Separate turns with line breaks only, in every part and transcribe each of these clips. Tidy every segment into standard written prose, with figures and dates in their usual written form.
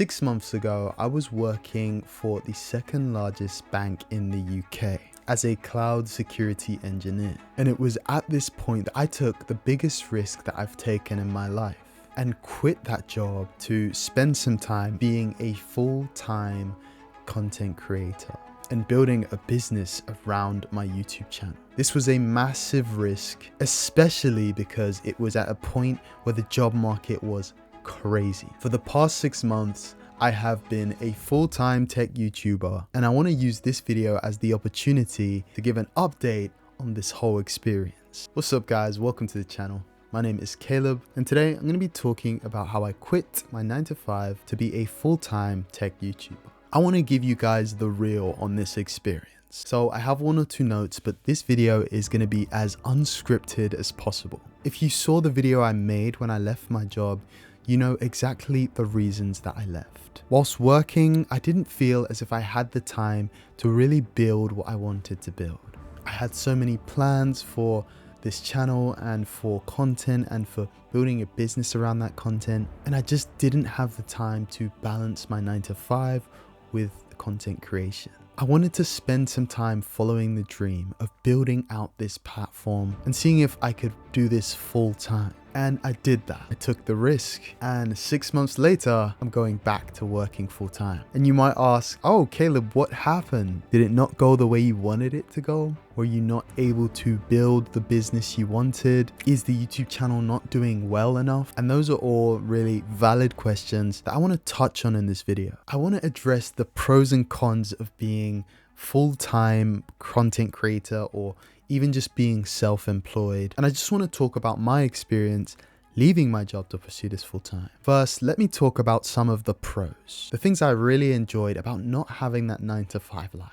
6 months ago, I was working for the second largest bank in the UK as a cloud security engineer. And it was at this point that I took the biggest risk that I've taken in my life and quit that job to spend some time being a full-time content creator and building a business around my YouTube channel. This was a massive risk, especially because it was at a point where the job market was crazy. For the past 6 months, I have been a full-time tech YouTuber, and I want to use this video as the opportunity to give an update on this whole experience. What's up guys, welcome to the channel. My name is Caleb, and today I'm going to be talking about how I quit my 9-to-5 to be a full-time tech YouTuber. I want to give you guys the real on this experience. So I have 1 or 2 notes, but this video is going to be as unscripted as possible. If you saw the video I made when I left my job, you know exactly the reasons that I left. Whilst working, I didn't feel as if I had the time to really build what I wanted to build. I had so many plans for this channel and for content and for building a business around that content, and I just didn't have the time to balance my 9-to-5 with content creation. I wanted to spend some time following the dream of building out this platform and seeing if I could do this full time. And I did that. I took the risk, and 6 months later, I'm going back to working full time. And you might ask, oh, Caleb, what happened? Did it not go the way you wanted it to go? Were you not able to build the business you wanted? Is the YouTube channel not doing well enough? And those are all really valid questions that I want to touch on in this video. I want to address the pros and cons of being full-time content creator or even just being self-employed. And I just want to talk about my experience leaving my job to pursue this full-time. First, let me talk about some of the pros, the things I really enjoyed about not having that 9-to-5 life.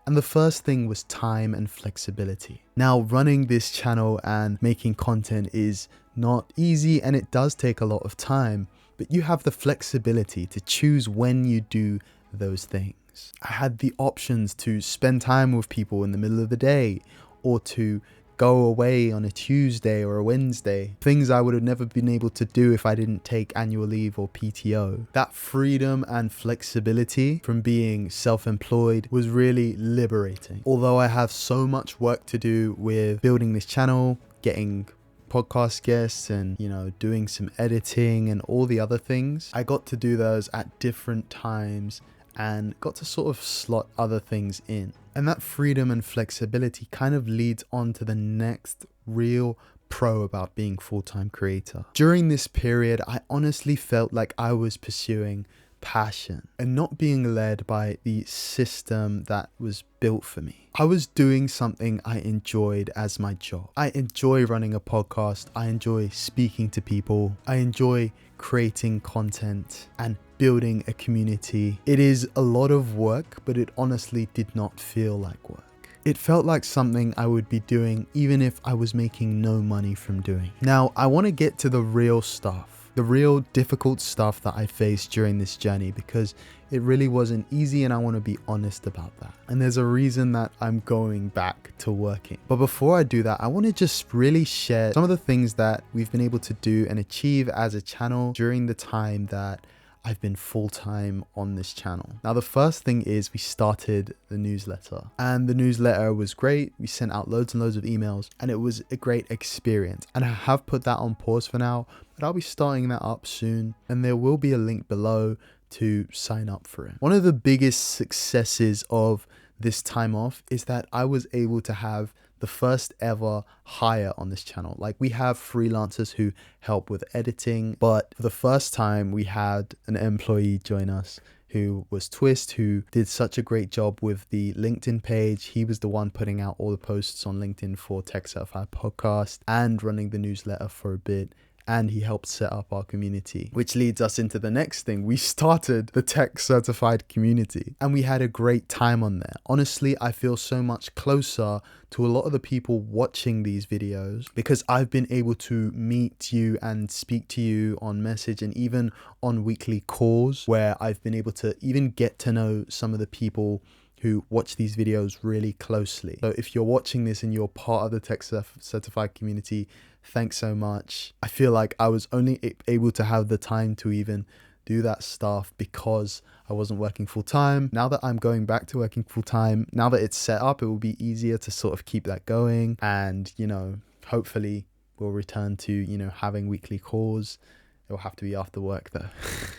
And the first thing was time and flexibility. Now, running this channel and making content is not easy, and it does take a lot of time, but you have the flexibility to choose when you do those things. I had the options to spend time with people in the middle of the day, or to go away on a Tuesday or a Wednesday, things I would have never been able to do if I didn't take annual leave or PTO. That freedom and flexibility from being self-employed was really liberating. Although I have so much work to do with building this channel, getting podcast guests and, doing some editing and all the other things, I got to do those at different times and got to sort of slot other things in. And that freedom and flexibility kind of leads on to the next real pro about being full-time creator. During this period, I honestly felt like I was pursuing passion and not being led by the system that was built for me. I was doing something I enjoyed as my job. I enjoy running a podcast. I enjoy speaking to people. I enjoy creating content and building a community. It is a lot of work, but it honestly did not feel like work. It felt like something I would be doing even if I was making no money from doing. Now, I want to get to the real stuff, the real difficult stuff that I faced during this journey, because it really wasn't easy, and I want to be honest about that. And there's a reason that I'm going back to working. But before I do that, I want to just really share some of the things that we've been able to do and achieve as a channel during the time that I've been full-time on this channel. Now, the first thing is we started the newsletter, and the newsletter was great. We sent out loads and loads of emails, and it was a great experience. And I have put that on pause for now, but I'll be starting that up soon, and there will be a link below to sign up for it. One of the biggest successes of this time off is that I was able to have the first ever hire on this channel. Like, we have freelancers who help with editing, but for the first time we had an employee join us who was Twist, who did such a great job with the LinkedIn page. He was the one putting out all the posts on LinkedIn for Tech Certified Podcast and running the newsletter for a bit. And he helped set up our community, which leads us into the next thing. We started the Tech Certified community, and we had a great time on there. Honestly, I feel so much closer to a lot of the people watching these videos because I've been able to meet you and speak to you on message and even on weekly calls, where I've been able to even get to know some of the people who watch these videos really closely. So if you're watching this and you're part of the Tech Certified community, thanks so much. I feel like I was only able to have the time to even do that stuff because I wasn't working full time. Now that I'm going back to working full time, now that it's set up, it will be easier to sort of keep that going. And, you know, hopefully we'll return to, you know, having weekly calls. It'll have to be after work though.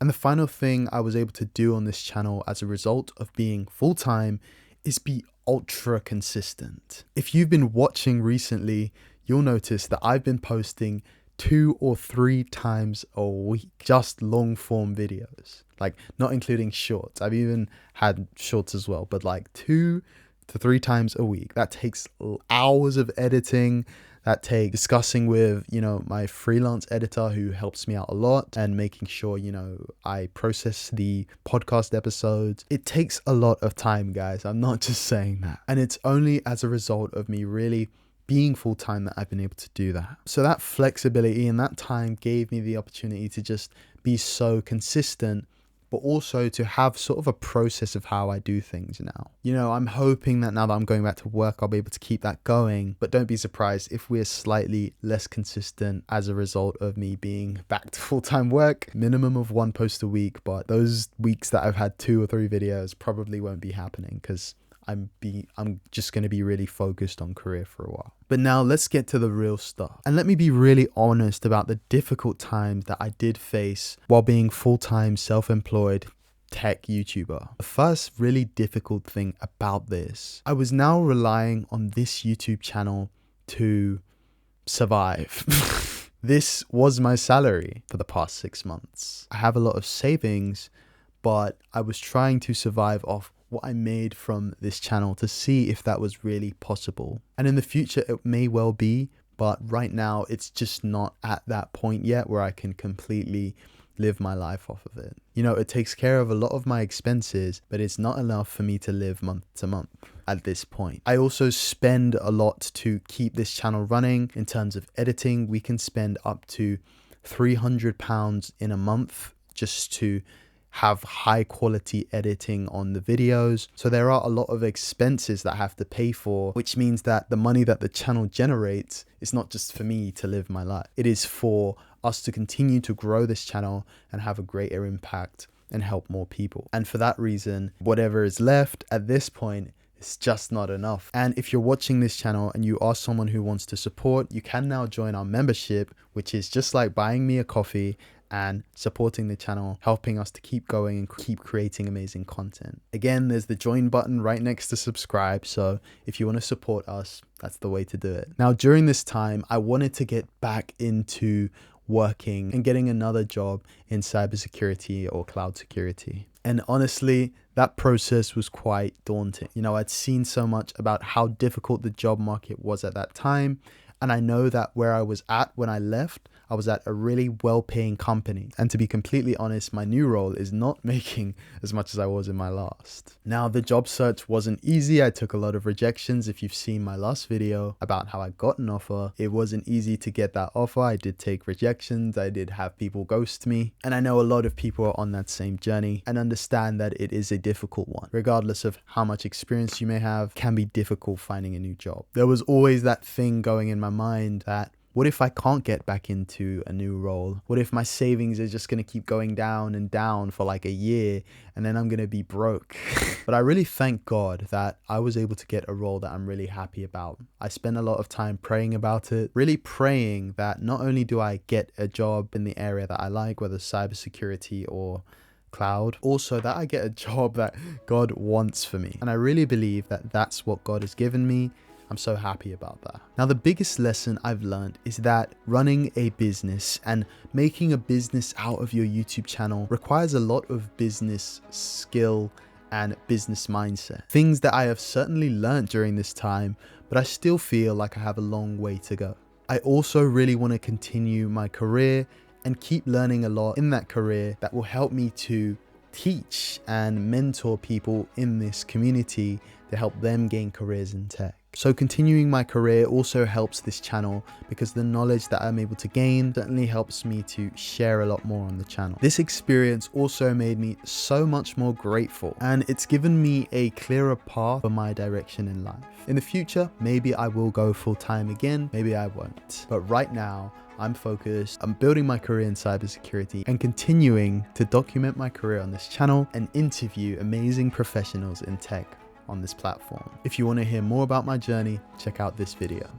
And the final thing I was able to do on this channel as a result of being full time is be ultra consistent. If you've been watching recently, you'll notice that I've been posting 2 or 3 times a week, just long form videos, like not including shorts. I've even had shorts as well, but like 2 to 3 times a week. That takes hours of editing. That takes discussing with, you know, my freelance editor who helps me out a lot and making sure, you know, I process the podcast episodes. It takes a lot of time, guys. I'm not just saying that. And it's only as a result of me really being full time that I've been able to do that. So that flexibility and that time gave me the opportunity to just be so consistent, but also to have sort of a process of how I do things now. You know, I'm hoping that now that I'm going back to work, I'll be able to keep that going, but don't be surprised if we're slightly less consistent as a result of me being back to full-time work. Minimum of 1 post a week, but those weeks that I've had 2 or 3 videos probably won't be happening because I'm just going to be really focused on career for a while. But now let's get to the real stuff. And let me be really honest about the difficult times that I did face while being full-time self-employed tech YouTuber. The first really difficult thing about this, I was now relying on this YouTube channel to survive. This was my salary for the past 6 months. I have a lot of savings, but I was trying to survive off what I made from this channel to see if that was really possible. And in the future, it may well be, but right now it's just not at that point yet where I can completely live my life off of it. You know, it takes care of a lot of my expenses, but it's not enough for me to live month to month at this point. I also spend a lot to keep this channel running. In terms of editing, we can spend up to £300 in a month just to have high quality editing on the videos. So there are a lot of expenses that I have to pay for, which means that the money that the channel generates is not just for me to live my life. It is for us to continue to grow this channel and have a greater impact and help more people. And for that reason, whatever is left at this point, it's just not enough. And if you're watching this channel and you are someone who wants to support, you can now join our membership, which is just like buying me a coffee and supporting the channel, helping us to keep going and keep creating amazing content. Again, there's the join button right next to subscribe. So if you want to support us, that's the way to do it. Now, during this time, I wanted to get back into working and getting another job in cybersecurity or cloud security. And honestly, that process was quite daunting. You know, I'd seen so much about how difficult the job market was at that time. And I know that where I was at when I left, I was at a really well-paying company. And to be completely honest, my new role is not making as much as I was in my last. Now, the job search wasn't easy. I took a lot of rejections. If you've seen my last video about how I got an offer, it wasn't easy to get that offer. I did take rejections. I did have people ghost me. And I know a lot of people are on that same journey and understand that it is a difficult one. Regardless of how much experience you may have, it can be difficult finding a new job. There was always that thing going in my mind that, what if I can't get back into a new role? What if my savings are just going to keep going down and down for like a year and then I'm going to be broke? But I really thank God that I was able to get a role that I'm really happy about. I spent a lot of time praying about it, really praying that not only do I get a job in the area that I like, whether cybersecurity or cloud, also that I get a job that God wants for me. And I really believe that that's what God has given me. I'm so happy about that. Now, the biggest lesson I've learned is that running a business and making a business out of your YouTube channel requires a lot of business skill and business mindset. Things that I have certainly learned during this time, but I still feel like I have a long way to go. I also really want to continue my career and keep learning a lot in that career that will help me to teach and mentor people in this community to help them gain careers in tech. So continuing my career also helps this channel because the knowledge that I'm able to gain certainly helps me to share a lot more on the channel. This experience also made me so much more grateful, and it's given me a clearer path for my direction in life. In the future, maybe I will go full time again, maybe I won't. But right now, I'm focused on building my career in cybersecurity and continuing to document my career on this channel and interview amazing professionals in tech on this platform. If you want to hear more about my journey, check out this video.